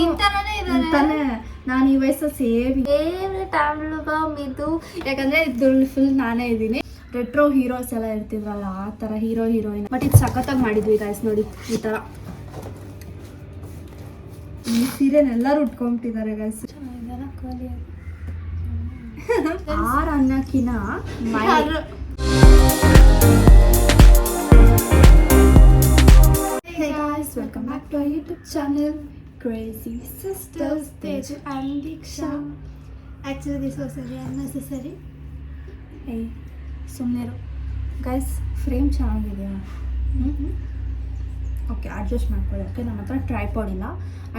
ಅಂತಾನೆ ನಾನು ಈ ವಯಸ್ಸು ಫೇವ್ರೆಟ್ ಆಲ್ಬಮ್ ಇದು. ಯಾಕಂದ್ರೆ ಇದು ಫುಲ್ ನಾನೇ ಇದ್ದೀನಿ. ರೆಟ್ರೋ ಹೀರೋಸ್ ಎಲ್ಲ ಇರ್ತಿದ್ರಲ್ಲ ಆ ತರ ಹೀರೋ ಹೀರೋಯಿನ್. ಬಟ್ ಇದು ಸಖತ್ತಾಗಿ ಮಾಡಿದ್ವಿ ಗೈಸ್. ನೋಡಿ ಈ ತರ ಈ ಸೀರೆನ್ ಎಲ್ಲರೂ ಉಟ್ಕೊಂಡ್ಬಿಟ್ಟಿದ್ದಾರೆ ಗೈಸ್. ಆರ್ ಅನ್ನಕ್ಕಿನ Hey guys, welcome back to our YouTube channel Crazy Sisters Teju and Diksha. Actually this was very unnecessary. Hey, ಸುಮ್ಮನಿರು ಗೈಸ್. ಫ್ರೇಮ್ ಚೆನ್ನಾಗಿದೆಯಾ? ಓಕೆ, ಅಡ್ಜಸ್ಟ್ ಮಾಡ್ಕೊಳ್ಳಿ. ಓಕೆ, ನಮ್ಮ ಹತ್ರ ಟ್ರೈಪಾಡ್ ಇಲ್ಲ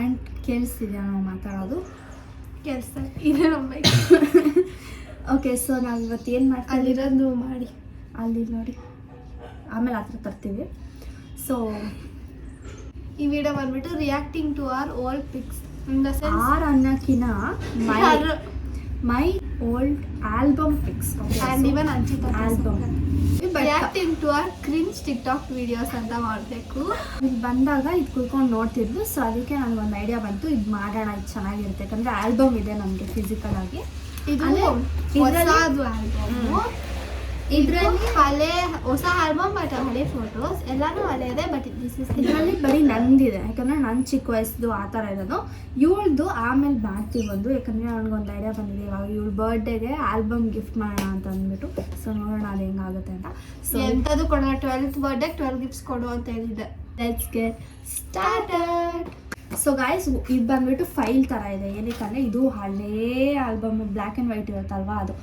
ಆ್ಯಂಡ್ ಕೇಳಿಸ್ತಿದೆಯಾ ನಾವು ಮಾತಾಡೋದು? ಕೇಳಿಸ್ತಾ ಇದೆ ನಮ್ಮ. ಓಕೆ, ಸೊ ನಾವು ಇವತ್ತು ಏನು ಮಾಡ್ತೀವಿ ಅಲ್ಲಿರೋದು ಮಾಡಿ ಅಲ್ಲಿ ನೋಡಿ, ಆಮೇಲೆ ಹತ್ರ ತರ್ತೀವಿ. ಸೊ ಈ ವಿಡಿಯೋ ಬಂದ್ಬಿಟ್ಟು reacting to our old pics in the sense our ಅನ್ನಕ್ಕಿನ my old album pics and even ಅಂಚಿತ album. Reacting to our cringe TikTok videos ಅಂತ ಮಾಡಬೇಕು. ಇಲ್ಲಿ ಬಂದಾಗ ಇದು ಕುತ್ಕೊಂಡು ನೋಡ್ತಿದ್ಲು. ಸೊ ಅದಕ್ಕೆ ನನಗೊಂದು ಐಡಿಯಾ ಬಂತು, ಇದು ಮಾಡೋಣ, ಇದು ಚೆನ್ನಾಗಿರುತ್ತೆ. ಯಾಕಂದರೆ ಆಲ್ಬಮ್ ಇದೆ ನಮಗೆ ಫಿಸಿಕಲ್ ಆಗಿ. ಇದು ಹೊಸದು ಆಲ್ಬಮ್. ಇದರಲ್ಲಿ ಹೊಸ ಆಲ್ಬಮ್ ಬಟ್ ಹಳೆ ಫೋಟೋಸ್ ಎಲ್ಲಾನು ಹಳೆ ಇದೆ. ಬಟ್ ಇದರಲ್ಲಿ ಬರೀ ನಂದಿದೆ, ಯಾಕಂದರೆ ನನ್ನ ಚಿಕ್ಕ ವಯಸ್ಸು ಆ ಥರ ಇರೋದು. ಇವಳ್ದು ಆಮೇಲೆ ಮಾಡ್ತೀವಿ ಒಂದು, ಯಾಕಂದರೆ ನನಗೊಂದು ಐಡಿಯಾ ಬಂದಿದೆ. ಇವಾಗ ಇವಳು ಬರ್ಡೇಗೆ ಆಲ್ಬಮ್ ಗಿಫ್ಟ್ ಮಾಡೋಣ ಅಂತ ಅಂದ್ಬಿಟ್ಟು. ಸೊ ನೋಡೋಣ ಅದು ಹೆಂಗಾಗುತ್ತೆ ಅಂತ. ಸೊ ಎಂಥದ್ದು ಕೊಡೋಣ, 12th ಬರ್ಡೇ 12 ಗಿಫ್ಟ್ಸ್ ಕೊಡು ಅಂತ ಹೇಳಿದ್ದೆ. Let's get started. So guys, ಇದು ಬಂದ್ಬಿಟ್ಟು ಫೈಲ್ ಥರ ಇದೆ. ಏನಕ್ಕಂದರೆ ಇದು ಹಳೇ ಆಲ್ಬಮ್, ಬ್ಲ್ಯಾಕ್ ಆ್ಯಂಡ್ ವೈಟ್ ಇರುತ್ತಲ್ವಾ, ಅದು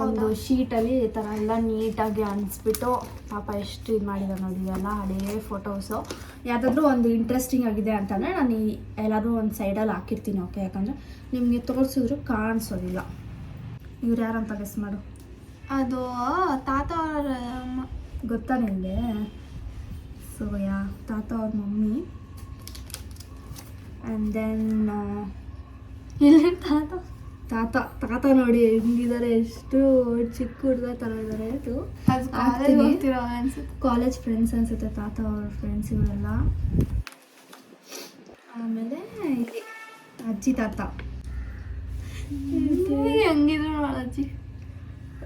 ಒಂದು ಶೀಟಲ್ಲಿ ಈ ಥರ ಎಲ್ಲ ನೀಟಾಗಿ ಅನಿಸ್ಬಿಟ್ಟು ಪಾಪ ಎಷ್ಟು ಇದು ಮಾಡಿದ್ದಾರೆ ನೋಡಿ. ಎಲ್ಲ ಹಳೇ ಫೋಟೋಸು. ಯಾವುದಾದ್ರೂ ಒಂದು ಇಂಟ್ರೆಸ್ಟಿಂಗ್ ಆಗಿದೆ ಅಂತಂದರೆ ನಾನು ಎಲ್ಲಾದರೂ ಒಂದು ಸೈಡಲ್ಲಿ ಹಾಕಿರ್ತೀನಿ. ಓಕೆ, ಯಾಕಂದರೆ ನಿಮಗೆ ತೋರಿಸಿದ್ರು ಕಾಣಿಸೋದಿಲ್ಲ. ಇವ್ರು ಯಾರಂತ ಗೆಸ್ ಮಾಡು. ಅದು ತಾತ ಅವ್ರ ಗೊತ್ತಾ ನಿಮಗೆ? ಸೊ ತಾತ ಅವ್ರ ಮಮ್ಮಿ. ಆ್ಯಂಡ್ ದೆನ್ ಇಲ್ಲಿ ತಾತ ತಾತ ತಾತ ನೋಡಿ ಹೆಂಗಿದ್ದಾರೆ, ಎಷ್ಟು ಚಿಕ್ಕ ಹುಡುಗ ಥರ ಇದ್ದಾರೆ. ಇದು ಕಾಲೇಜ್ ಫ್ರೆಂಡ್ಸ್ ಅನ್ಸುತ್ತೆ, ತಾತ ಅವ್ರ ಫ್ರೆಂಡ್ಸ್ ಇವರೆಲ್ಲ. ಆಮೇಲೆ ಇಲ್ಲಿ ಅಜ್ಜಿ ತಾತ ಹೆಂಗಿದ್ರು ಅಜ್ಜಿ.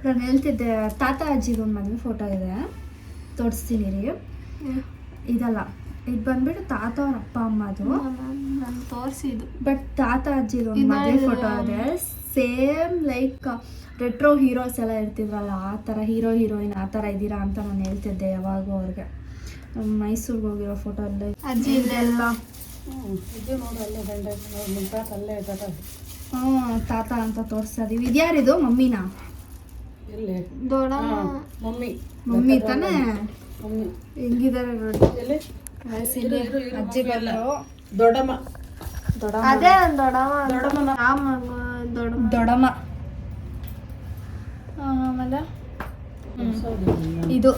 ನಾನು ಹೇಳ್ತಿದ್ದೆ, ತಾತ ಅಜ್ಜಿದು ಒಂದು ಮದುವೆ ಫೋಟೋ ಇದೆ, ತೋರಿಸ್ತೀನಿ ರೀ. ಇದಲ್ಲ, ಇದು ಬಂದ್ಬಿಟ್ಟು ತಾತ ಅವ್ರ ಅಪ್ಪ ಅಮ್ಮದು. ನಾನು ತೋರಿಸಿದ್ದು. ಬಟ್ ತಾತ ಅಜ್ಜಿದು ಒಂದು ಮದುವೆ ಫೋಟೋ ಇದೆ. ಸೇಮ್ ಲೈಕ್ ರೆಟ್ರೋ ಹೀರೋಸ್ ಎಲ್ಲ ಇರ್ತಿದ್ರಲ್ಲ ಆ ಥರ ಹೀರೋ ಹೀರೋಯಿನ್ ಆ ಥರ ಇದ್ದೀರಾ ಅಂತ ನಾನು ಹೇಳ್ತಿದ್ದೆ ಯಾವಾಗೂ ಅವ್ರಿಗೆ. ಮೈಸೂರಿಗೆ ಹೋಗಿರೋ ಫೋಟೋ ಎಲ್ಲ ಅಜ್ಜಿ ಇಲ್ಲೆಲ್ಲ. ಹ್ಞೂ, ತಾತ ಅಂತ ತೋರಿಸ್ತಾ ಇದೀವಿ. ಇದ್ಯಾರಿದು? ಮಮ್ಮಿನಾ? ದೊಡ್ಡಮ್ಮ. ಮಮ್ಮಿ ತಾನೇ? ಹೆಂಗಿದ್ದಾರೆ ನೋಡಿ. ಅಜ್ಜಿ ಬಂದರು. ದೊಡ್ಡಮ್ಮ. ಅದೇ ದೊಡ್ಡಮ್ಮ. ದೊಡ್ಡಮ್ಮ. ಆಮೇಲೆ ಇದು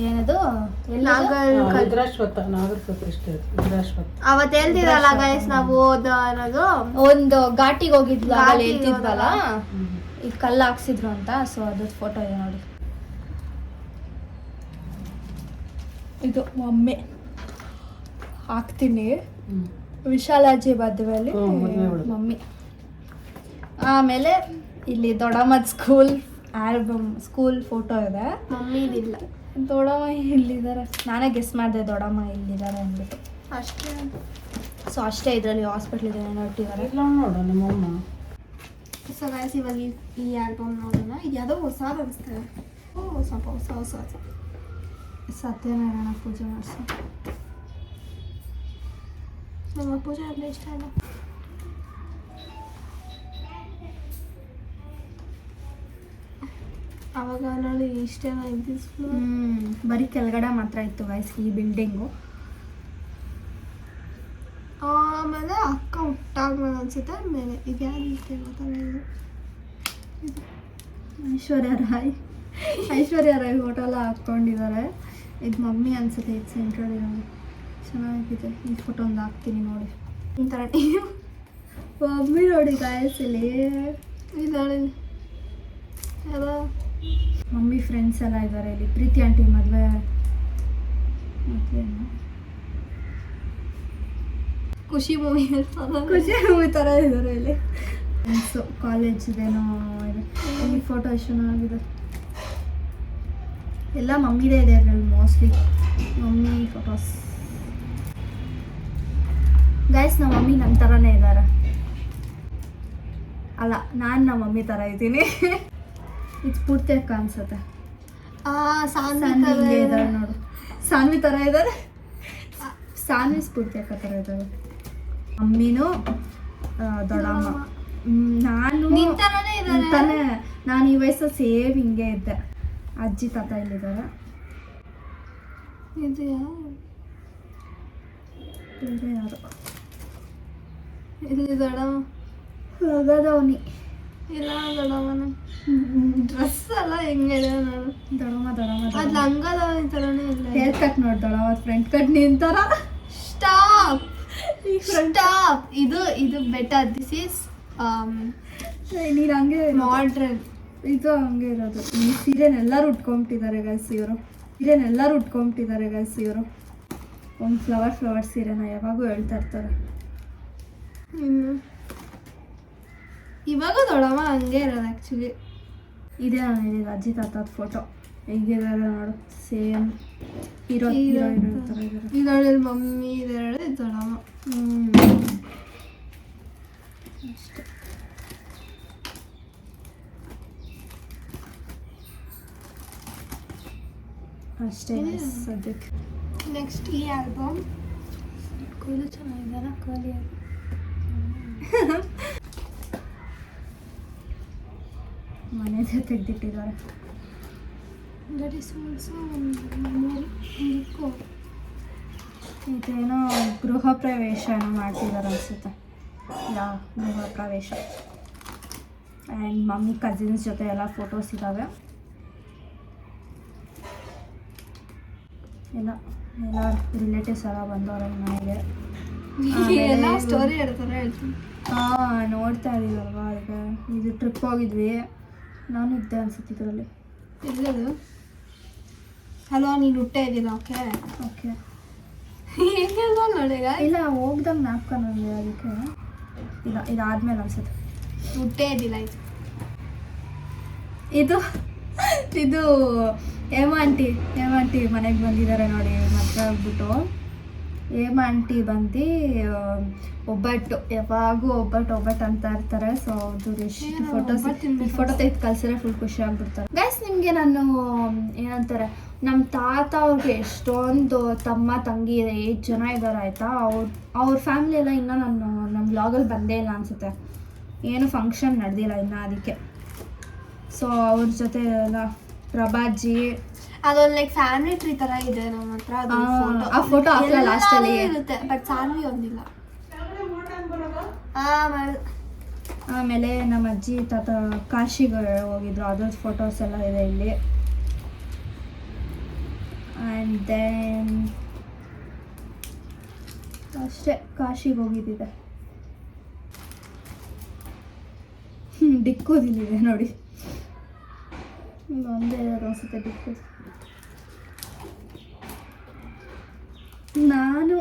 ಏನದು? ಅವತ್ತು ಹೇಳ್ತಿದ್ರಲ್ಲ ಗೈಸ್, ನಾವು ಅನ್ನೋದು ಒಂದು ಘಾಟಿಗೆ ಹೋಗಿದ್ವಿ, ಹೇಳ್ತಿದ್ವಲ್ಲ, ಈ ಕಲ್ಲು ಹಾಕ್ಸಿದ್ರು ಅಂತ. ಸೊ ಅದ್ರ ಫೋಟೋ ಇದೆ ನೋಡಿ. ಇದು ಒಮ್ಮೆ ಹಾಕ್ತೀನಿ. ವಿಶಾಲಾಜಿ ಮದುವೆಯಲ್ಲಿ ಮಮ್ಮಿ. ಆಮೇಲೆ ಇಲ್ಲಿ ದೊಡ್ಡಮ್ಮದ ಸ್ಕೂಲ್ ಆಲ್ಬಮ್, ಸ್ಕೂಲ್ ಫೋಟೋ ಇದೆ. ಮಮ್ಮಿ ಇದಿಲ್ಲ, ದೊಡ್ಡಮ್ಮ ಇಲ್ಲಿದ್ದಾರೆ. ನಾನೇ ಗೆಸ್ ಮಾಡಿದೆ ದೊಡ್ಡಮ್ಮ ಇಲ್ಲಿದ್ದಾರೆ ಅಂದ್ಬಿಟ್ಟು. ಅಷ್ಟೇ. ಸೊ ಅಷ್ಟೇ, ಇದರಲ್ಲಿ ಹಾಸ್ಪಿಟ್ಲಿಗೆ ಏನೋ ಇಟ್ಟಿದ್ದಾರೆ. ನೋಡು ನಿಮ್ಮಮ್ಮ. ಸೊ ಗೈಸ್, ಇವಾಗ ಈ ಆಲ್ಬಮ್ ನೋಡೋಣ. ಇದು ಯಾವುದೋ ಹೊಸದು ಅನಿಸ್ತದೆ. ಸ್ವಲ್ಪ ಹೊಸ ಸತ್ಯನಾರಾಯಣ ಪೂಜೆ ಮಾಡಿಸೋ. ನಮ್ಮ ಪೂಜೆ ಅಂದರೆ ಇಷ್ಟ ಅಲ್ಲ. ಅವಾಗ ನೋಡಿ ಇಷ್ಟೇನ ಇದ್ದಿದ್ದು. ಬರೀ ಕೆಳಗಡೆ ಮಾತ್ರ ಇತ್ತು ಗೈಸ್ ಈ ಬಿಲ್ಡಿಂಗು. ಆಮೇಲೆ ಅಕ್ಕ ಹುಟ್ಟಾಗ್ಮೇಲೆ ಅನ್ಸುತ್ತೆ ಮೇಲೆ. ಇದು ಯಾರು ಗೊತ್ತಾಗ? ಐಶ್ವರ್ಯ ರಾಯ್ ಫೋಟೋ ಎಲ್ಲ ಹಾಕ್ಕೊಂಡಿದ್ದಾರೆ. ಇದು ಮಮ್ಮಿ ಅನ್ಸುತ್ತೆ. ಇದು ಸೆಂಟ್ರಲ್ ಇರೋದು ಚೆನ್ನಾಗಿದೆ. ಈ ಫೋಟೋ ಒಂದು ಹಾಕ್ತೀನಿ ನೋಡಿ. ಒಂಥರ ಮಮ್ಮಿ ನೋಡಿ ಗಾಯಸ್ ಇಲ್ಲಿ. ಇದು ನೋಡಿ ಯಾರೋ ಮಮ್ಮಿ ಫ್ರೆಂಡ್ಸ್ ಎಲ್ಲ ಇದ್ದಾರೆ ಇಲ್ಲಿ. ಪ್ರೀತಿ ಆಂಟಿ ಮದುವೆ ಖುಷಿ ಮೂವಿ ಖುಷಿ ಮೂವಿ ಥರ ಇದ್ದಾರೆ ಇಲ್ಲಿ. ಸೊ ಕಾಲೇಜ್ದೇನೋ ಇದೆ. ಈ ಫೋಟೋ ಎಷ್ಟು ಚೆನ್ನಾಗಿದೆ. ಎಲ್ಲ ಮಮ್ಮಿದೇ ಇದೆ ಅದರಲ್ಲಿ ಮೋಸ್ಟ್ಲಿ. Mummy photos. ಗೈಸ್ ನಮ್ಮ ಮಮ್ಮಿ ನನ್ನ ಥರನೇ ಇದ್ದಾರೆ. ಅಲ್ಲ, ನಾನು ನಮ್ಮ ಮಮ್ಮಿ ಥರ ಇದ್ದೀನಿ. ಇದು ಪೂರ್ತಿ ಅಕ್ಕ ಅನ್ಸುತ್ತೆ. ಸಾನ್ವಿ ಇದ್ದಾರೆ ನೋಡು. ಸಾನ್ವಿ ಥರ ಇದ್ದಾರೆ. ಸಾನ್ವಿ ಸ್ಫೂರ್ತಿ ಅಕ್ಕ ಥರ ಇದ್ದಾರೆ. ಮಮ್ಮಿನೂ ದೊಡ್ಡಮ್ಮ. ನಾನು ತಾನೇ ನಾನು ಈ ವಯಸ್ಸಲ್ಲಿ ಸೇಮ್ ಹಿಂಗೆ ಇದ್ದೆ. ಅಜ್ಜಿ ತಾತ ಇಲ್ಲಿದ್ದಾರೆ. ಇದು ಯಾರು ಇಲ್ಲಿ ದೊಡ್ಡಮ್ಮ ಲಗದವನಿ. ಇಲ್ಲ ದೊಡ್ಡಮ್ಮನ ಡ್ರೆಸ್ ಎಲ್ಲ ಹೆಂಗಿದೆ ನೋಡು. ದೊಡ್ಡಮ್ಮ ಅದು ಲಂಗದವನಿ ಥರನೇ ಇಲ್ಲ. ಹೇರ್ ಕಟ್ ನೋಡಿ ದೊಡ್ಡಮ್ಮ ಫ್ರಂಟ್ ಕಟ್ ನಿಂತಾರ. Stop stop. ಇದು ಬೆಟರ್. ದಿಸ್ ಈಸ್ ನೀನು ಹಂಗೆ ಮಾಡ್ರನ್. ಇದು ಹಂಗೆ ಇರೋದು. ಈ ಸೀರೆನೆಲ್ಲರೂ ಉಟ್ಕೊಂಬಿಟ್ಟಿದ್ದಾರೆ ಗೈಸ್ ಇವರು. ಒಂದು ಫ್ಲವರ್ ಸೀರೆನ ಯಾವಾಗೂ ಹೇಳ್ತಾ ಇರ್ತಾರೆ. ಇನ್ನು ಇವಾಗ ದೊಡ್ಡಮ್ಮ ಹಂಗೆ ಇರೋದು ಆ್ಯಕ್ಚುಲಿ. ಇದೇ ನಾನು ಹೇಳಿದ ಅಜ್ಜಿ ತಾತದ ಫೋಟೋ ಹೇಗಿದ್ದಾರೆ ನೋಡು. ಸೇಮ್ ಹೀರೋ ಥರ ಇದ್ದಾರೆ. ಇದರಲ್ಲಿ ಮಮ್ಮಿ ಇದರಲ್ಲಿ ದೊಡ್ಡಮ್ಮ. ಅಷ್ಟೇ. ಅಷ್ಟೇ ಸದ್ಯಕ್ಕೆ. ನೆಕ್ಸ್ಟ್ ಈ ಆಲ್ಬಮ್. ಕೂಲು ಚೆನ್ನಾಗಿದ್ದಾರ. ಕೂಲಿ ಮನೆದೇ ತೆಗೆದಿಟ್ಟಿದ್ದಾರೆ. ದಟ್ ಈಸ್ ಆಲ್ಸೋ ಇದೇನೋ ಗೃಹ ಪ್ರವೇಶ ಮಾಡ್ತಿದ್ದಾರೆ ಅನಿಸುತ್ತೆ. ಗೃಹ ಪ್ರವೇಶ. ಆ್ಯಂಡ್ ಮಮ್ಮಿ ಕಸಿನ್ಸ್ ಜೊತೆ ಎಲ್ಲ ಫೋಟೋಸ್ ಇದ್ದಾವೆ. ಎಲ್ಲ ರಿಲೇಟಿವ್ಸ್ ಎಲ್ಲ ಬಂದವ್ರೆ ಮನೆಗೆ. ಎಲ್ಲ ಸ್ಟೋರಿ ಹೇಳ್ತಾರೆ ಹೇಳ್ತೀನಿ. ನೋಡ್ತಾ ಇದ್ದೀವಲ್ವಾ. ಈಗ ಇದು ಟ್ರಿಪ್ ಹೋಗಿದ್ವಿ. ನಾನು ಇದ್ದೆ ಅನ್ಸುತ್ತೆ ಇದರಲ್ಲಿ. ಎಲ್ಲದು ಹಲೋ ನೀನು ಹುಟ್ಟೆ ಇದ್ದೀನ. ಓಕೆ ಹೆಂಗೆ ನೋಡಿ. ಇಲ್ಲ ಹೋಗ್ದಂಗೆ ಜ್ಞಾಪಕ ನನಗೆ. ಅದಕ್ಕೆ ಇಲ್ಲ ಇದಾದ್ಮೇಲೆ ಅನ್ಸುತ್ತೆ. ಹುಟ್ಟೆ ಇದ್ದಿಲ್ಲ. ಇದು ಹೇಮಾಂಟಿ ಮನೆಗೆ ಬಂದಿದ್ದಾರೆ ನೋಡಿ. ಮದುವೆ ಆಗ್ಬಿಟ್ಟು ಹೇಮಾಂಟಿ ಬಂದು ಒಬ್ಬಟ್ಟು ಯಾವಾಗೂ ಒಬ್ಬಟ್ಟು ಅಂತ ಇರ್ತಾರೆ. ಸೊ ಅವ್ರದ್ದು ಎಷ್ಟು ಫೋಟೋ ತೆಗೆದು ಕಳ್ಸಿದ್ರೆ ಫುಲ್ ಖುಷಿ ಆಗ್ಬಿಡ್ತಾರೆ. ಗೈಸ್ ನಿಮಗೆ ನಾನು ಏನಂತಾರೆ, ನಮ್ಮ ತಾತ ಅವ್ರಿಗೆ ಎಷ್ಟೊಂದು ತಮ್ಮ ತಂಗಿ ಇದೆ, 8 ಜನ ಇದ್ದಾರೆ ಆಯಿತಾ. ಅವ್ರ ಫ್ಯಾಮಿಲಿ ಎಲ್ಲ ಇನ್ನೂ ನಮ್ಮ ವ್ಲಾಗಲ್ಲಿ ಬಂದೇ ಇಲ್ಲ ಅನಿಸುತ್ತೆ. ಏನು ಫಂಕ್ಷನ್ ನಡೆದಿಲ್ಲ ಇನ್ನು, ಅದಕ್ಕೆ. ಸೊ ಅವ್ರ ಜೊತೆ ಎಲ್ಲ ಪ್ರಭಾಜಿ ಅದೊಂದು ಲೈಕ್ ಫ್ಯಾಮಿಲಿ ಟ್ರೀ ಥರ ಇದೆ ನಮ್ಮ ಹತ್ರ. ಆ ಫೋಟೋ ಹಾಕಲ್ಲ ಲಾಸ್ಟಲ್ಲಿ ಇರುತ್ತೆ, ಬಟ್ ಸಾನ್ವಿ ಒಂದಿಲ್ಲ. ಆಮೇಲೆ ನಮ್ಮ ಅಜ್ಜಿ ತಾತ ಕಾಶಿಗೆ ಹೋಗಿದ್ರು, ಅದ್ರದ್ದು ಫೋಟೋಸ್ ಎಲ್ಲ ಇದೆ ಇಲ್ಲಿ. ಆ್ಯಂಡ್ ದೆನ್ ಅಷ್ಟೇ, ಕಾಶಿಗೆ ಹೋಗಿದ್ದಿದೆ. ಡಿಕ್ಕೋದಿಲ್ಲಿದೆ ನೋಡಿ. ಒಂದೇ ಅನಿಸುತ್ತೆ ಡಿಕ್ಕೋದು. ನಾನು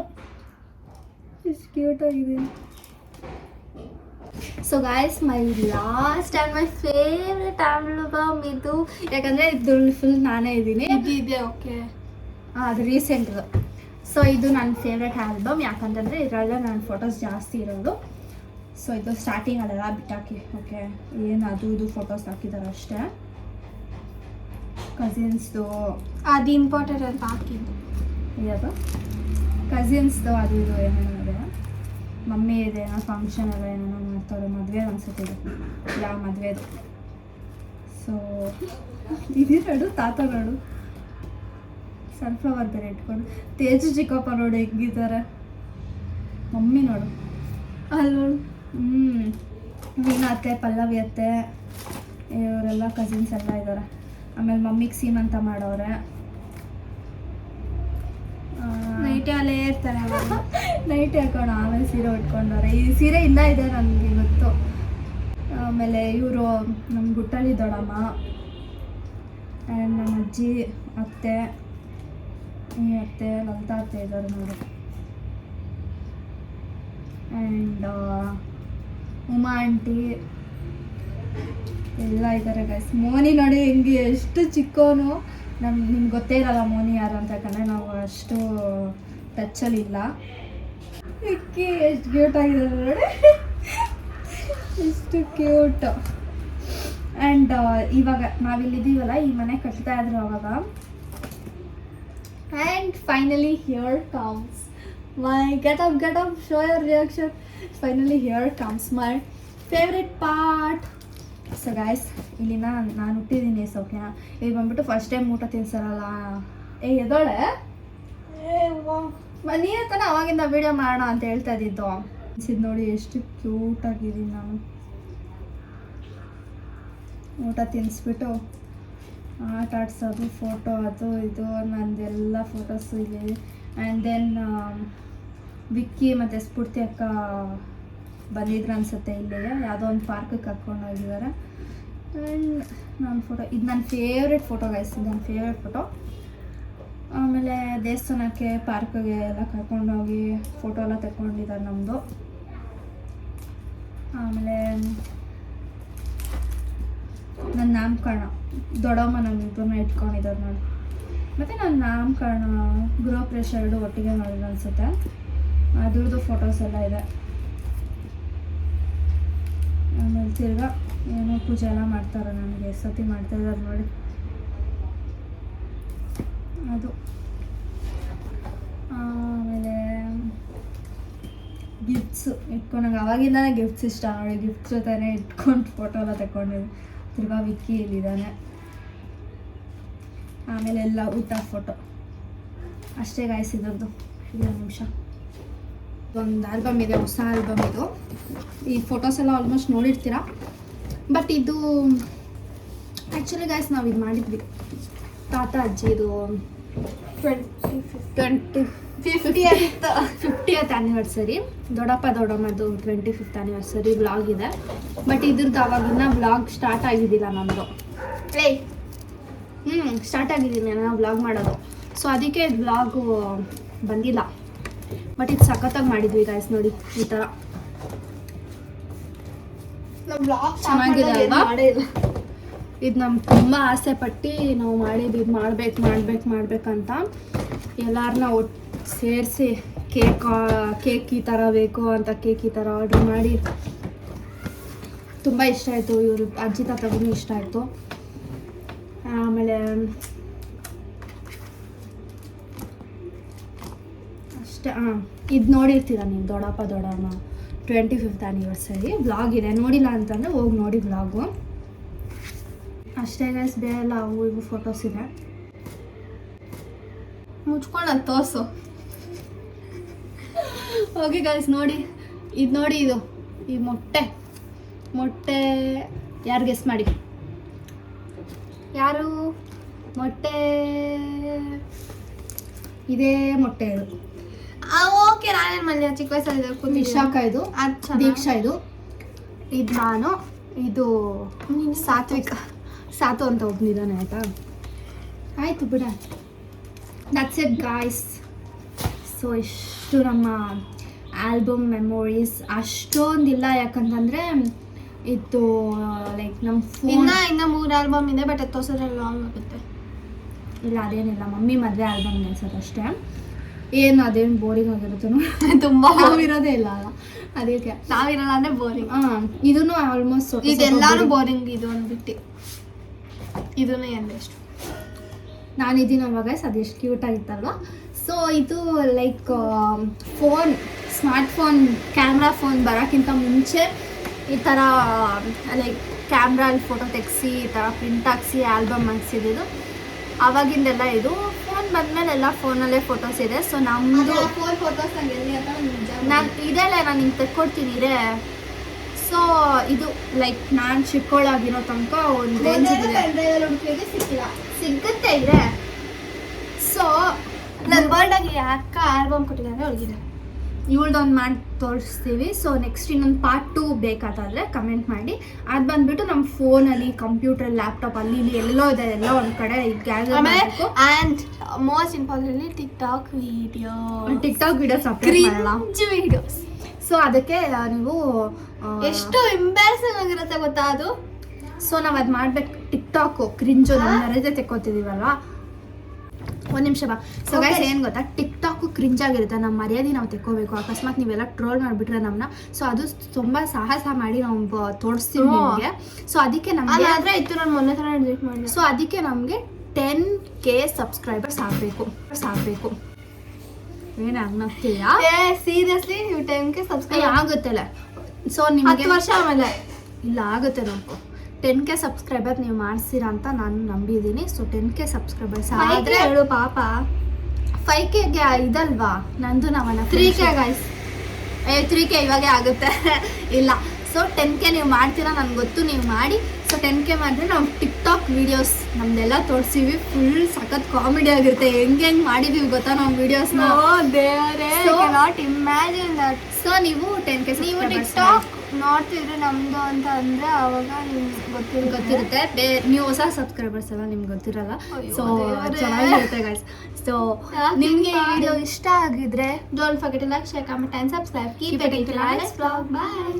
ಎಷ್ಟು ಕ್ಯೂಟ್ ಆಗಿದ್ದೀನಿ. So guys, my last and my favourite album ಇದು. ಯಾಕಂದರೆ ಇದ್ರಲ್ಲಿ ಫುಲ್ ನಾನೇ ಇದ್ದೀನಿ. ಇದೆ ಓಕೆ. ಅದು ರೀಸೆಂಟ್ದು. ಸೊ ಇದು ನನ್ನ ಫೇವ್ರೆಟ್ ಆಲ್ಬಮ್. ಯಾಕಂತಂದರೆ ಇದರಲ್ಲ ನನ್ನ ಫೋಟೋಸ್ ಜಾಸ್ತಿ ಇರೋದು. ಸೊ ಇದು ಸ್ಟಾರ್ಟಿಂಗಲ್ಲೆಲ್ಲ ಬಿಟ್ಟಾಕಿ ಓಕೆ, ಏನು ಅದು ಇದು ಫೋಟೋಸ್ ಹಾಕಿದ್ದಾರೆ ಅಷ್ಟೇ. ಕಸಿನ್ಸ್ದು ಅದು ಇಂಪಾರ್ಟೆಂಟ್ ಅಂತ ಹಾಕಿದ್ದು ಇದು. ಕಸಿನ್ಸ್ದು ಅದು ಇದು ಏನೇನೋ ಇದೆ. ಮಮ್ಮಿ ಇದೆ, ಏನೋ ಫಂಕ್ಷನ್ ಎಲ್ಲ ಏನೇನೋ ಮಾಡ್ತಾರೆ. ಮದುವೆ ಅನ್ಸುತ್ತೆ ಇದು, ಯಾವ ಮದುವೆದು. ಸೊ ಇದು ನೋಡು, ತಾತ ನೋಡು, ಸನ್ಫ್ಲವರ್ ಬೇರೆ ಇಟ್ಕೊಂಡು. ತೇಜು ಚಿಕ್ಕಪ್ಪ ನೋಡು ಹೆಂಗಿದ್ದಾರೆ. ಮಮ್ಮಿ ನೋಡು ಅಲ್ಲಿ ನೋಡು. ವೀಣಾ ಅತ್ತೆ, ಪಲ್ಲವಿ ಅತ್ತೆ, ಇವರೆಲ್ಲ ಕಸಿನ್ಸ್ ಎಲ್ಲ ಇದ್ದಾರೆ. ಆಮೇಲೆ ಮಮ್ಮಿಗೆ ಸೀಮಂತ ಮಾಡೋರೆ. ನೈಟೇ ಅಲ್ಲೇ ಇರ್ತಾರೆ. ನೈಟ್ ಹಾಕೊಂಡು ಆಮೇಲೆ ಸೀರೆ ಉಟ್ಕೊಂಡವ್ರೆ. ಈ ಸೀರೆ ಇನ್ನೂ ಇದೆ ನನಗೆ ಗೊತ್ತು. ಆಮೇಲೆ ಇವರು ನಮ್ಮ ಗುಟ್ಟಳ್ಳಿ ದೊಡ್ಡಮ್ಮ ಆ್ಯಂಡ್ ನಮ್ಮ ಅಜ್ಜಿ ಅತ್ತೆ, ಈ ಅತ್ತೆ ಲಲಿತಾ ಅತ್ತೆ ಇದ್ದಾರೆ ನೋಡಿ. ಆ್ಯಂಡ್ ಉಮಾ ಆಂಟಿ ಎಲ್ಲ ಇದ್ದಾರೆ ಗೈಸ್. ಮೋನಿ ನೋಡಿ ಹೆಂಗೆ ಎಷ್ಟು ಚಿಕ್ಕವನು. ನಿಮ್ಗೆ ಗೊತ್ತೇ ಇರಲ್ಲ ಮೋನಿ ಯಾರು ಅಂತ, ಯಾಕಂದರೆ ನಾವು ಅಷ್ಟು ಟಚ್ಚಲ್ಲಿಲ್ಲ. ಇಕ್ಕಿ ಎಷ್ಟು ಕ್ಯೂಟ್ ಆಗಿದೆ ನೋಡಿ, ಎಷ್ಟು ಕ್ಯೂಟ್. ಆ್ಯಂಡ್ ಇವಾಗ ನಾವಿಲ್ಲಿದ್ದೀವಲ್ಲ, ಈ ಮನೆ ಕಟ್ತಾ ಇದ್ರು ಅವಾಗ. And finally here comes my get up show your reaction. Finally here comes my favourite part. So guys, ಇಲ್ಲಿನ ನಾನು ಹುಟ್ಟಿದ್ದೀನಿ ಸೌಖ್ಯನ. ಇಲ್ಲಿ ಬಂದ್ಬಿಟ್ಟು ಫಸ್ಟ್ ಟೈಮ್ ಊಟ ತಿನ್ಸರಲ್ಲ. ಎದೋಳೆ ನೀನೇ ತಾನೆ ಅವಾಗಿಂದ ವೀಡಿಯೋ ಮಾಡೋಣ ಅಂತ ಹೇಳ್ತಾ ಇದ್ದಿದ್ದು. ಅನ್ಸಿದ್ದು ನೋಡಿ ಎಷ್ಟು ಕ್ಯೂಟ್ ಆಗಿದ್ದೀನಿ ನಾನು. ಊಟ ತಿನ್ನಿಸ್ಬಿಟ್ಟು ಆಟ ಆಡ್ಸೋದು, ಫೋಟೋ ಅದು ಇದು ನಂದೆಲ್ಲ ಫೋಟೋಸು ಇದೆ. ಆ್ಯಂಡ್ ದೆನ್ ವಿಕ್ಕಿ ಮತ್ತು ಸ್ಫೂರ್ತಿ ಅಕ್ಕ ಬಂದಿದ್ರು ಅನಿಸುತ್ತೆ. ಇಲ್ಲೇ ಯಾವುದೋ ಒಂದು ಪಾರ್ಕಿಗೆ ಕರ್ಕೊಂಡು ಹೋಗಿದ್ದಾರೆ. ಆ್ಯಂಡ್ ನನ್ನ ಫೋಟೋ, ಇದು ನನ್ನ ಫೇವ್ರೆಟ್ ಫೋಟೋ ಗೈಸ್, ಇದು ನನ್ನ ಫೇವ್ರೆಟ್ ಫೋಟೋ. ಆಮೇಲೆ ದೇವಸ್ಥಾನಕ್ಕೆ ಪಾರ್ಕಿಗೆ ಎಲ್ಲ ಕರ್ಕೊಂಡೋಗಿ ಫೋಟೋ ಎಲ್ಲ ತಗೊಂಡಿದ್ದಾರೆ ನಮ್ಮದು. ಆಮೇಲೆ ನನ್ನ ನಾಮಕರಣ, ದೊಡ್ಡಮ್ಮ ನಮ್ಮಿಬ್ಬರನ್ನ ಇಟ್ಕೊಂಡಿದ್ದಾರೆ ನೋಡಿ. ಮತ್ತು ನನ್ನ ನಾಮಕರಣ, ಗೃಹ ಪ್ರವೇಶ ಎರಡು ಒಟ್ಟಿಗೆ ಮಾಡಿದ್ರು ಅನಿಸುತ್ತೆ. ಅದ್ರದ್ದು ಫೋಟೋಸ್ ಎಲ್ಲ ಇದೆ. ಆಮೇಲೆ ತಿರ್ಗಾ ಏನೋ ಪೂಜೆ ಎಲ್ಲ ಮಾಡ್ತಾರೆ, ನನಗೆ ಸತಿ ಮಾಡ್ತಾಯಿದ್ದಾರೆ ನೋಡಿ ಅದು. ಆಮೇಲೆ ಗಿಫ್ಟ್ಸು ಇಟ್ಕೊಂಡು, ನಂಗೆ ಅವಾಗಿಂದನೇ ಗಿಫ್ಟ್ಸ್ ಇಷ್ಟ ನೋಡಿ. ಗಿಫ್ಟ್ಸ್ ಜೊತೆನೇ ಇಟ್ಕೊಂಡು ಫೋಟೋ ಎಲ್ಲ ತಗೊಂಡಿದ್ದೆ. ತಿರ್ಗಾ ವಿಕ್ಕಿ ಇಲ್ಲಿದ್ದಾನೆ. ಆಮೇಲೆ ಎಲ್ಲ ಊಟ ಫೋಟೋ ಅಷ್ಟೇ ಗಾಯ್ಸ್. ಇದ್ರದ್ದು ಇಲ್ಲ ನಿಮಿಷ, ಒಂದು ಆಲ್ಬಮ್ ಇದೆ, ಹೊಸ ಆಲ್ಬಮ್ ಇದು. ಈ ಫೋಟೋಸ್ ಎಲ್ಲ ಆಲ್ಮೋಸ್ಟ್ ನೋಡಿರ್ತೀರ. ಬಟ್ ಇದು ಆ್ಯಕ್ಚುಲಿ ಗಾಯ್ಸ್ ನಾವು ಇದು ಮಾಡಿದ್ವಿ, ತಾತ ಅಜ್ಜಿದು 50th ಆ್ಯನಿವರ್ಸರಿ. ದೊಡ್ಡಪ್ಪ ದೊಡ್ಡಮ್ಮದು 25th ಆ್ಯನಿವರ್ಸರಿ ವ್ಲಾಗ್ ಇದೆ. ಬಟ್ ಇದ್ರದ್ದು ಅವಾಗಿನ್ನ ವ್ಲಾಗ್ ಸ್ಟಾರ್ಟ್ ಆಗಿದ್ದಿಲ್ಲ ನಮ್ಮದು. ಸ್ಟಾರ್ಟ್ ಆಗಿದ್ದೀನಿ ನಾನು ವ್ಲಾಗ್ ಮಾಡೋದು. ಸೊ ಅದಕ್ಕೆ ವ್ಲಾಗು ಬಂದಿಲ್ಲ. ಬಟ್ ಇದು ಸಖತ್ತಾಗಿ ಮಾಡಿದ್ವಿ ಗಾಯ್ಸ್ ನೋಡಿ. ಈ ಥರ ಚೆನ್ನಾಗಿದೆ ಅಲ್ವಾ? ಇದು ನಮ್ಗೆ ತುಂಬ ಆಸೆ ಪಟ್ಟು ನಾವು ಮಾಡಿದ್ವಿ, ಇದು ಮಾಡ್ಬೇಕಂತ. ಎಲ್ಲರನ್ನ ಒಟ್ಟು ಸೇರಿಸಿ ಕೇಕ್ ಈ ಥರ ಬೇಕು ಅಂತ ಕೇಕ್ ಈ ಥರ ಆರ್ಡ್ರ್ ಮಾಡಿ ತುಂಬ ಇಷ್ಟ ಆಯಿತು. ಇವರು ಅಜ್ಜಿ ತಾತಗೂ ಇಷ್ಟ ಆಯಿತು. ಆಮೇಲೆ ಅಷ್ಟೇ. ಇದು ನೋಡಿರ್ತೀರ ನೀವು, ದೊಡ್ಡಪ್ಪ ದೊಡ್ಡಮ್ಮ 25th ಆ್ಯನಿವರ್ಸರಿ ವ್ಲಾಗ್ ಇದೆ. ನೋಡಿಲ್ಲ ಅಂತಂದರೆ ಹೋಗಿ ನೋಡಿ ವ್ಲಾಗು. ಅಷ್ಟೇ ಗೈಸ್, ಬೇರೆಲ್ಲ ಅವು ಇವು ಫೋಟೋಸ್ ಇದೆ. ಮುಚ್ಕೊಂಡು ತೋರ್ಸು. ಓಕೆ ಗೈಸ್ ನೋಡಿ, ಇದು ನೋಡಿ, ಇದು ಈ ಮೊಟ್ಟೆ ಯಾರು ಗೆಸ್ ಮಾಡಿ? ಯಾರು ಮೊಟ್ಟೆ? ಇದೇ ಮೊಟ್ಟೆ ಇದು. ಓಕೆ, ನಾನೇನು ಮನೆ ಚಿಕ್ಕ ವಯಸ್ಸಲ್ಲಿ ವಿಶಾಖ, ಇದು ದೀಕ್ಷಾ, ಇದು ನಾನು, ಇದು ಸಾತು ಅಂತ ಒಬ್ಬನಿದ್ದಾನೆ. ಆಯಿತು ಬಿಡ. That's it guys. ಸೊ ಇಷ್ಟು ನಮ್ಮ ಆಲ್ಬಮ್ ಮೆಮೊರೀಸ್. ಅಷ್ಟೊಂದಿಲ್ಲ, ಯಾಕಂತಂದರೆ ಇದು ಲೈಕ್ ನಮ್ಮ ಫೋನ್ ಇನ್ನು 3 ಆಲ್ಬಮ್ ಇದೆ. ಬಟ್ ತೋರ್ಸಿದ್ರೆ ಲಾಂಗ್ ಆಗುತ್ತೆ. ಇಲ್ಲ ಅದೇನಿಲ್ಲ, ಮಮ್ಮಿ ಮದುವೆ ಆಲ್ಬಮ್ ಅನ್ಸೋದು ಅಷ್ಟೇ. ಏನು ಅದೇನು ಬೋರಿಂಗ್ ಆಗಿರುತ್ತೆ ತುಂಬ. ನಾವಿರೋದೇ ಇಲ್ಲ ಅಲ್ಲ, ಅದಕ್ಕೆ ನಾವಿರಲ್ಲ ಅಂದರೆ ಬೋರಿಂಗ್. ಇದನ್ನು ಆಲ್ಮೋಸ್ಟ್ ಇದೆಲ್ಲಾನು ಬೋರಿಂಗ್. ಇದು ಒಂದು ಬಿಟ್ಟು ಇದನ್ನು ಎಷ್ಟು ನಾನಿದ್ದೀನಲ್ವ ಗೈಸ್, ಅದು ಎಷ್ಟು ಕ್ಯೂಟ್ ಆಗಿತ್ತಲ್ವ. ಸೊ ಇದು like phone, smartphone, camera phone ಬರೋಕ್ಕಿಂತ ಮುಂಚೆ ಈ ಥರ ಲೈಕ್ ಕ್ಯಾಮ್ರಲ್ಲಿ ಫೋಟೋ ತೆಗೆಸಿ ಈ ಥರ ಪ್ರಿಂಟ್ ಹಾಕ್ಸಿ ಆಲ್ಬಮ್ ಹಾಕ್ಸಿದ್ದು ಆವಾಗಿಂದೆಲ್ಲ. ಇದು ಫೋನ್ ಬಂದಮೇಲೆ ಎಲ್ಲ ಫೋನಲ್ಲೇ ಫೋಟೋಸ್ ಇದೆ. ಸೊ ನಮ್ಮದು ಫೋನ್ ಫೋಟೋಸ್ ನಾನು ಇದೆಲ್ಲ ನಾನು ನಿಮ್ಗೆ ತೆಕ್ಕೊಡ್ತೀನಿ ಇದೆ. ಸೊ ಇದು ಲೈಕ್ ನಾನು ಚಿಕ್ಕವಳಾಗಿರೋ ತನಕ ಒಂದು ರೇಂಜ್ ಸಿಕ್ಕಿಲ್ಲ, ಸಿಗುತ್ತೆ ಇದೆ. ಸೊ ನನ್ನ ಬರ್ಡಾಗಿ ಅಕ್ಕ ಆಲ್ಬಮ್ ಕೊಟ್ಟಿದ್ದಾರೆ, ಅವ್ಳಿಗಿದೆ. ಇವಳ್ದೊಂದು ಮಾಡಿ ತೋರಿಸ್ತೀವಿ. ಸೊ ನೆಕ್ಸ್ಟ್ ಇನ್ನೊಂದು ಪಾರ್ಟ್ 2 ಬೇಕಾದಾದರೆ ಕಮೆಂಟ್ ಮಾಡಿ. ಅದು ಬಂದುಬಿಟ್ಟು ನಮ್ಮ ಫೋನಲ್ಲಿ, ಕಂಪ್ಯೂಟರ್, ಲ್ಯಾಪ್ಟಾಪ್ ಅಲ್ಲಿ ಇಲ್ಲಿ ಎಲ್ಲೋ ಇದೆ, ಎಲ್ಲ ಒಂದು ಕಡೆ ಗ್ಯಾದರ್ ಮಾಡಬೇಕು. And most importantly TikTok videos upload ಮಾಡಲ್ಲ. ವೀಡಿಯೋಸ್. ಸೊ ಅದಕ್ಕೆ ನೀವು ಎಷ್ಟು ಎಂಬ್ಯಾರಸಿಂಗ್ ಆಗಿರುತ್ತೆ ಗೊತ್ತಾ ಅದು. ಸೊ ನಾವು ಅದು ಮಾಡ್ಬೇಕು. ಟಿಕ್ಟಾಕು ಕ್ರಿಂಜು ನಮ್ಮ ನರತೆ ತೆಕ್ಕೋತಿದೀವಲ್ವಾ. ಒಂದು ನಿಮಿಷ ಬಾ. ಸೊ ಗೈಸ್ ಏನು ಗೊತ್ತಾ, ಟಿಕ್ಟಾಕು ಕ್ರಿಂಜ್ ಆಗಿರುತ್ತೆ. ನಮ್ಮ ಮರ್ಯಾದೆ ನಾವು ತೆಕ್ಕೋಬೇಕು. ಅಕಸ್ಮಾತ್ ನೀವೆಲ್ಲ ಟ್ರೋಲ್ ಮಾಡಿಬಿಟ್ರೆ ನಮ್ಮನ್ನ, ಸೊ ಅದು ತುಂಬ ಸಾಹಸ ಮಾಡಿ ನಾವು ತೋರಿಸ್ತೀವಿ ನಿಮಗೆ. ಸೊ ಅದಕ್ಕೆ ನಮಗೆ ಆದ್ರೆ ಇತ್ತು ನಾನು ಮೊನ್ನೆ ಥರ ಎಡಿಟ್ ಮಾಡಿ. ಸೊ ಅದಕ್ಕೆ ನಮಗೆ 10K ಸಬ್ಸ್ಕ್ರೈಬರ್ಸ್ ಆಗಬೇಕು. ಏನು ಆಗ್ತಿಲ್ಲ ಸೀರಿಯಸ್ಲಿ ನೀವು 10K ಸಬ್ಸ್ಕ್ರೈಬ್ ಆಗುತ್ತಲ್ಲ. ಸೊ ನಿಮಗೆ 10 ವರ್ಷ ಆಮೇಲೆ ಇಲ್ಲ ಆಗುತ್ತೆ ನಮ್ಗೆ 10K ಸಬ್ಸ್ಕ್ರೈಬರ್ ನೀವು ಮಾಡಿಸ್ತೀರಾ ಅಂತ ನಾನು ನಂಬಿದ್ದೀನಿ. ಸೊ 10K ಸಬ್ಸ್ಕ್ರೈಬರ್ಸ್ ಆದರೆ ಹೇಳು ಪಾಪ. 5Kಗೆ ಇದಲ್ವಾ ನಂದು ನಾವನ್ನ 3K ಗೈಸ್. 3K ಇವಾಗೆ ಆಗುತ್ತೆ. ಇಲ್ಲ, ಸೊ 10K ನೀವು ಮಾಡ್ತೀರಾ ನನಗೆ ಗೊತ್ತು, ನೀವು ಮಾಡಿ. ಸೊ 10K ಮಾಡಿದ್ರೆ ನಾವು ಟಿಕ್ಟಾಕ್ ವೀಡಿಯೋಸ್ ನಮ್ದೆಲ್ಲ ತೋರಿಸ್ತೀವಿ. ಫುಲ್ ಸಖತ್ ಕಾಮಿಡಿ ಆಗಿರುತ್ತೆ. ಹೆಂಗೆ ಮಾಡಿದೀವಿ ಗೊತ್ತಾ ನಾವು ವೀಡಿಯೋಸ್ನ. ದೇವರೇ, ನಾಟ್ ಇಮ್ಯಾಜಿನ್ ದಟ್. ಸೊ ನೀವು 10K ನೀವು ಟಿಕ್ಟಾಕ್ ನೋಡ್ತಿದ್ರೆ ನಮ್ದು ಅಂತ ಅಂದ್ರೆ ಅವಾಗ ನಿಮ್ಗೆ ಗೊತ್ತಿರುತ್ತೆ. ನೀವು ಹೊಸ ಸಬ್ಸ್ಕ್ರೈಬರ್ಸ್ ಎಲ್ಲ ನಿಮ್ಗೆ ಗೊತ್ತಿರಲ್ಲ. ಸೊ ದೇವರೇ. ಚೆನ್ನಾಗಿರುತ್ತೆ ಗೈಸ್. ಸೊ ನಿಮ್ಗೆ ಈ ವಿಡಿಯೋ ಇಷ್ಟ ಆಗಿದ್ರೆ don't forget to like, share, comment and subscribe. Keep it into life vlog. By.